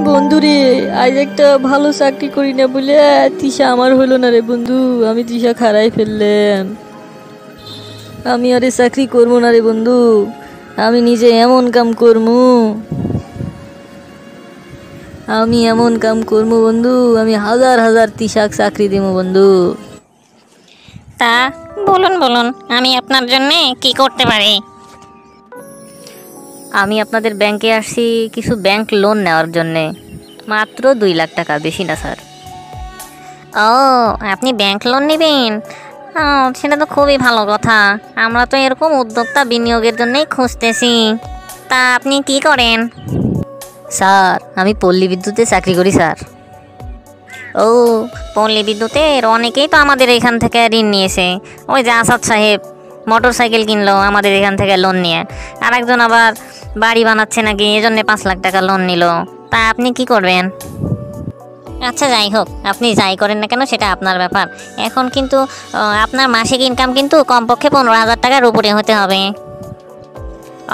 বন্ধুরে, আজ একটা ভালো চাকরি করি না বলে তৃষা আমার হলো না রে বন্ধু। আমি তৃষা খারাই ফেললাম। আমি আরে চাকরি করবো না রে বন্ধু। আমি নিজে এমন কাম করমু, বন্ধু। আমি হাজার হাজার তৃষাক চাকরি দেবো বন্ধু। তা বলুন বলুন, আমি আপনার জন্য কি করতে পারি? আমি আপনাদের ব্যাংকে আসছি কিছু ব্যাংক লোন নেওয়ার জন্যে। মাত্র 2 লাখ টাকা, বেশি না স্যার। ও, আপনি ব্যাংক লোন নেবেন? ও, সেটা তো খুবই ভালো কথা। আমরা তো এরকম উদ্যোক্তা বিনিয়োগের জন্যই খুঁজতেছি। তা আপনি কি করেন? স্যার, আমি পল্লী বিদ্যুতে চাকরি করি স্যার। ও, পল্লী বিদ্যুতের অনেকেই তো আমাদের এখান থেকে ঋণ নিয়েছে। ওই যে আসাদ সাহেব মোটর সাইকেল কিনলো আমাদের এখান থেকে লোন নিয়ে। আর একজন আবার বাড়ি বানাচ্ছে নাকি, এজন্য 5 লাখ টাকা লোন নিল। তা আপনি কি করবেন? আচ্ছা, যাই হোক, আপনি যাই করেন না কেন সেটা আপনার ব্যাপার। এখন কিন্তু আপনার মাসিক ইনকাম কিন্তু কমপক্ষে 15,000 টাকার উপরে হতে হবে।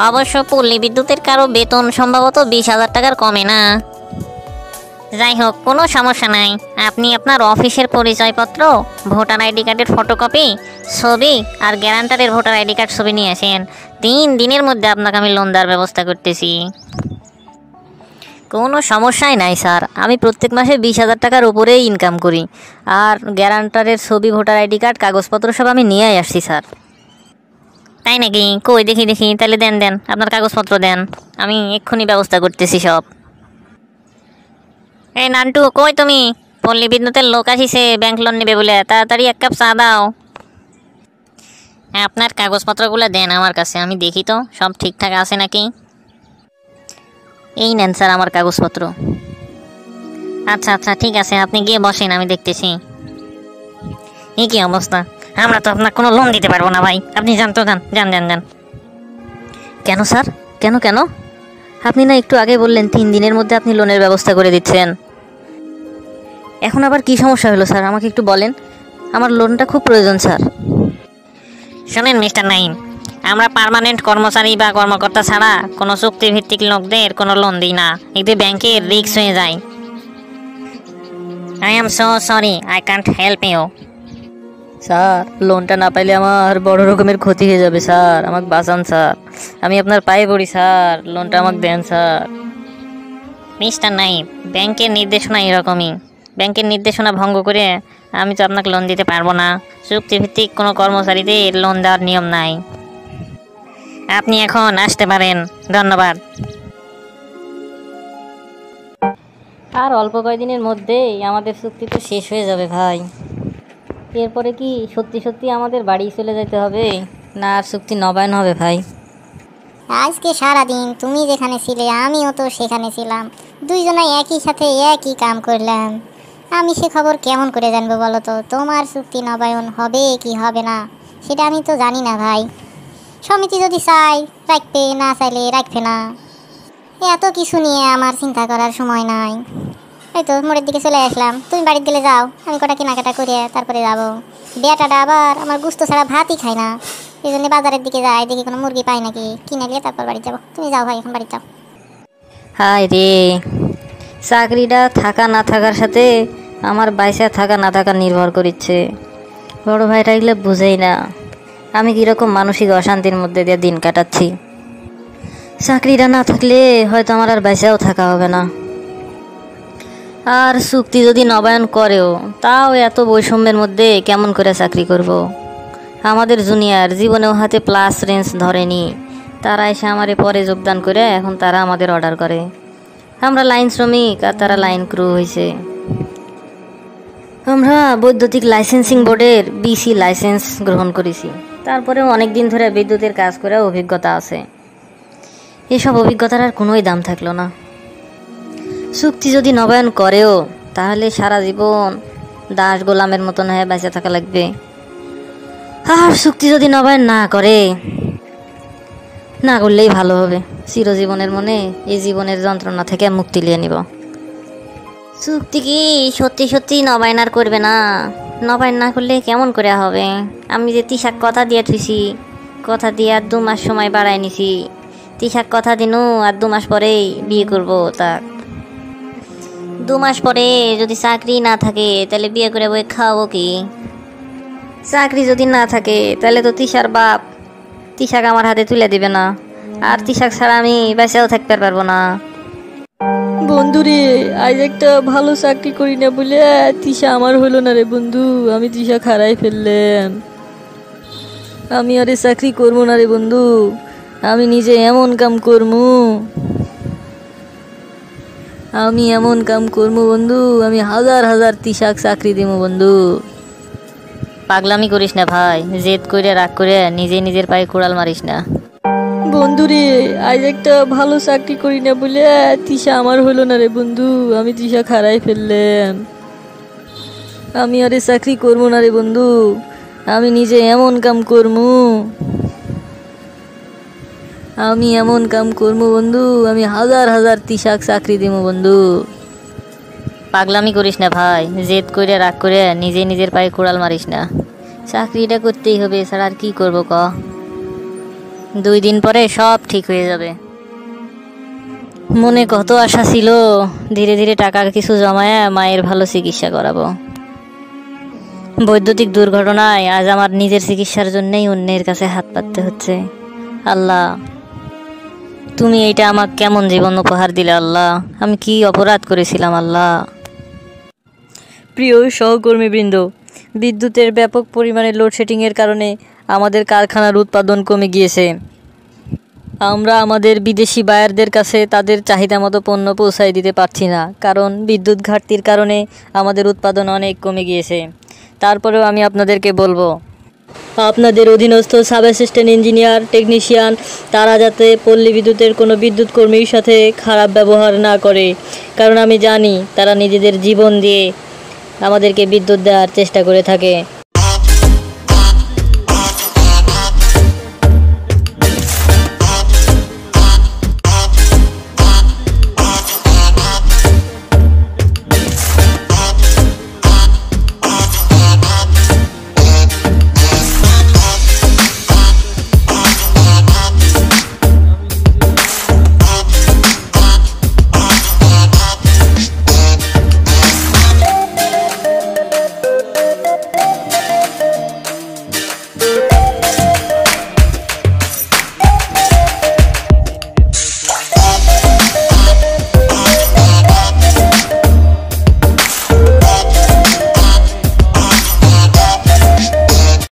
অবশ্য পল্লী বিদ্যুতের কারো বেতন সম্ভবত 20,000 টাকার কমে না। যাই হোক, কোনো সমস্যা নাই। আপনি আপনার অফিসের পরিচয়পত্র, ভোটার আইডি কার্ডের ফটোকপি, ছবি আর গ্যারান্টারের ভোটার আইডি কার্ড ছবি নিয়ে আসেন। 3 দিনের মধ্যে আপনাকে আমি লোন দেওয়ার ব্যবস্থা করতেছি। কোনো সমস্যাই নাই স্যার। আমি প্রত্যেক মাসে 20,000 টাকার উপরেই ইনকাম করি। আর গ্যারান্টারের ছবি, ভোটার আইডি কার্ড, কাগজপত্র সব আমি নিয়েই আসছি স্যার। তাই নাকি? কই দেখি দেখি, তাহলে দেন দেন, আপনার কাগজপত্র দেন, আমি এক্ষুনি ব্যবস্থা করতেছি সব। এই নান্টু, কই তুমি? পল্লী বিদ্যুতের লোক আসিছে ব্যাংক লোন নেবে বলে, তাড়াতাড়ি 1 কাপ চা দাও। আপনার কাগজপত্রগুলো দেন আমার কাছে, আমি দেখি তো সব ঠিকঠাক আছে নাকি। এই নেন স্যার আমার কাগজপত্র। আচ্ছা আচ্ছা, ঠিক আছে, আপনি গিয়ে বসেন, আমি দেখতেছি। এই কি অবস্থা! আমরা তো আপনার কোনো লোন দিতে পারবো না ভাই। আপনি যান তো, যান যান যান যান। কেন স্যার? কেন কেন? আপনি না একটু আগে বললেন 3 দিনের মধ্যে আপনি লোনের ব্যবস্থা করে দিচ্ছেন। এখন আবার কি সমস্যা হলো স্যার? আমাকে একটু বলেন। আমার লোনটা খুব প্রয়োজন স্যার। শোনেন মিস্টার নাইম, আমরা পার্মানেন্ট কর্মচারী বা কর্মকর্তা ছাড়া কোনো চুক্তিভিত্তিক লোকদের কোনো লোন দিই না। এতে ব্যাংকের রিস্ক হয়ে যায়। I am so sorry, I can't help you. Sir, লোনটা না পাইলে আমার বড় রকমের ক্ষতি হয়ে যাবে স্যার। আমাকে বাঁচান স্যার। আমি আপনার পায়ে পড়ি স্যার, লোনটা আমাকে দেন স্যার। মিস্টার নাইম, ব্যাংকের নির্দেশনা এরকমই। ব্যাংকের নির্দেশনা ভঙ্গ করে আমি তো আপনাকে লোন দিতে পারবো না। চুক্তিভিত্তিক কোনো কর্মচারীদের লোন দেওয়ার নিয়ম নাই। আপনি এখন আসতে পারেন। ধন্যবাদ। আর অল্প কয়েকদিনের মধ্যেই আমাদের চুক্তি তো শেষ হয়ে যাবে ভাই। এরপরে কি সত্যি সত্যি আমাদের বাড়ি চলে যেতে হবে, না আর চুক্তি নবায়ন হবে ভাই? আজকে সারাদিন তুমি যেখানে ছিলে আমিও তো সেখানে ছিলাম। দুইজনে একই সাথে একই কাম করলাম। আমি সে খবর কেমন করে জানবো বলো তো? তোমার চুক্তি নবায়ন হবে কি হবে না সেটা আমি তো জানি না ভাই। সমিতি যদি চাই রাখবে, না চাইলে রাখবে না। এত কিছু নিয়ে আমার চিন্তা করার সময় নাই। এই তো মোড়ের দিকে চলে আসলাম, তুমি বাড়ির দিকে যাও, আমি কটা কেনাকাটা করে তারপরে যাবো। বেটাটা আবার আমার গুস্ত ছাড়া ভাতই খায় না, এই জন্য বাজারের দিকে যাই, দেখি কোনো মুরগি পাই নাকি, কিনে নিয়ে তারপর বাড়ি যাবো। তুমি যাও ভাই, এখন বাড়ি যাও। হায় রে, চাকরিটা থাকা না থাকার সাথে আমার বাইসা থাকা না থাকা নির্ভর করছে। বড় ভাইটা এগুলো বুঝেই না আমি কীরকম মানসিক অশান্তির মধ্যে দিয়ে দিন কাটাচ্ছি। চাকরিটা না থাকলে হয়তো আমার আর বাইসাও থাকা হবে না। আর চুক্তি যদি নবায়ন করেও, তাও এত বৈষম্যের মধ্যে কেমন করে চাকরি করব। আমাদের জুনিয়র জীবনেও হাতে প্লাস রেঞ্জ ধরেনি, তারা এসে আমারে পরে যোগদান করে এখন তারা আমাদের অর্ডার করে। আমরা লাইন শ্রমিক আর তারা লাইন ক্রু হয়েছে। আমরা বৈদ্যুতিক লাইসেন্সিং বোর্ডের বিসি লাইসেন্স গ্রহণ করেছি, তারপরেও অনেক দিন ধরে বিদ্যুতের কাজ করে অভিজ্ঞতা আছে। এসব অভিজ্ঞতার আর কোনোই দাম থাকলো না। চুক্তি যদি নবায়ন করেও তাহলে সারা জীবন দাস গোলামের মতন হয়ে বেঁচে থাকা লাগবে। আর চুক্তি যদি নবায়ন না করে, না করলেই ভালো হবে। চিরজীবনের মনে এই জীবনের যন্ত্রণা থেকে মুক্তি নিয়ে নিব। চুক্তি কি সত্যি সত্যি নবায়ন আর করবে না? নবায়ন না করলে কেমন করে হবে? আমি যে তৃষাক কথা দিয়ে থুইছি, কথা দিয়ে আর 2 মাস সময় বাড়াই নিছি। তৃষাক কথা দিনু আর 2 মাস পরেই বিয়ে করবো। তা 2 মাস পরে যদি চাকরি না থাকে তাহলে বিয়ে করে বই খাওয়াবো কি? চাকরি যদি না থাকে তাহলে তো তিশার বাপ তিশাক আমার হাতে তুলে দিবে না, আর তিশাক ছাড়া আমি বেঁচেও থাকতে পারবো না। বন্ধুরে, আজ একটা ভালো চাকরি করি না বলে তিশা আমার হলো না রে বন্ধু। আমি তিশা হারাই ফেললাম। আমি আরে চাকরি করবো না রে বন্ধু। আমি নিজে এমন কাম করমু, আমি এমন কাম করবো বন্ধু, আমি হাজার হাজার তিশাক চাকরি দিব বন্ধু। পাগলামি করিস না ভাই, জেদ করে রাগ করে নিজে নিজের পায়ে কুড়াল মারিস না। বন্ধুরে, আজ একটা ভালো চাকরি করি না বলে তিশা আমার হলো না রে বন্ধু। আমি তিশা হারাই ফেললাম। আমি আরে চাকরি করবো না রে বন্ধু। আমি নিজে এমন কাম করমু, আমি এমন কাম করবো বন্ধু, আমি হাজার হাজার তিশাক চাকরি দিব বন্ধু। পাগলামি করিস না ভাই, জেদ করে রাগ করে নিজে নিজের পায়ে কুড়াল মারিস না। চাকরিটা করতেই হবে, এছাড়া আর কি করবো ক? 2 দিন পরে সব ঠিক হয়ে যাবে। মনে কত আশা ছিল, ধীরে ধীরে টাকা কিছু জমায় মায়ের ভালো চিকিৎসা করাবো। বৈদ্যুতিক দুর্ঘটনায় আজ আমার নিজের চিকিৎসার জন্যই অন্যের কাছে হাত পাততে হচ্ছে। আল্লাহ, তুমি এইটা আমাকে কেমন জীবন উপহার দিলে আল্লাহ? আমি কি অপরাধ করেছিলাম আল্লাহ? প্রিয় সহকর্মীবৃন্দ, বিদ্যুতের ব্যাপক পরিমাণে লোডশেডিংয়ের কারণে আমাদের কারখানার উৎপাদন কমে গিয়েছে। আমরা আমাদের বিদেশি বায়ারদের কাছে তাদের চাহিদা মতো পণ্য পৌঁছায় দিতে পারছি না, কারণ বিদ্যুৎ ঘাটতির কারণে আমাদের উৎপাদন অনেক কমে গিয়েছে। তারপরেও আমি আপনাদেরকে বলবো, আপনাদের অধীনস্থ সাব অ্যাসিস্ট্যান্ট ইঞ্জিনিয়ার, টেকনিশিয়ান তারা যাতে পল্লী বিদ্যুতের কোনো বিদ্যুৎ কর্মীর সাথে খারাপ ব্যবহার না করে, কারণ আমি জানি তারা নিজেদের জীবন দিয়ে আমাদেরকে বিদ্যুৎ দেওয়ার চেষ্টা করে থাকে।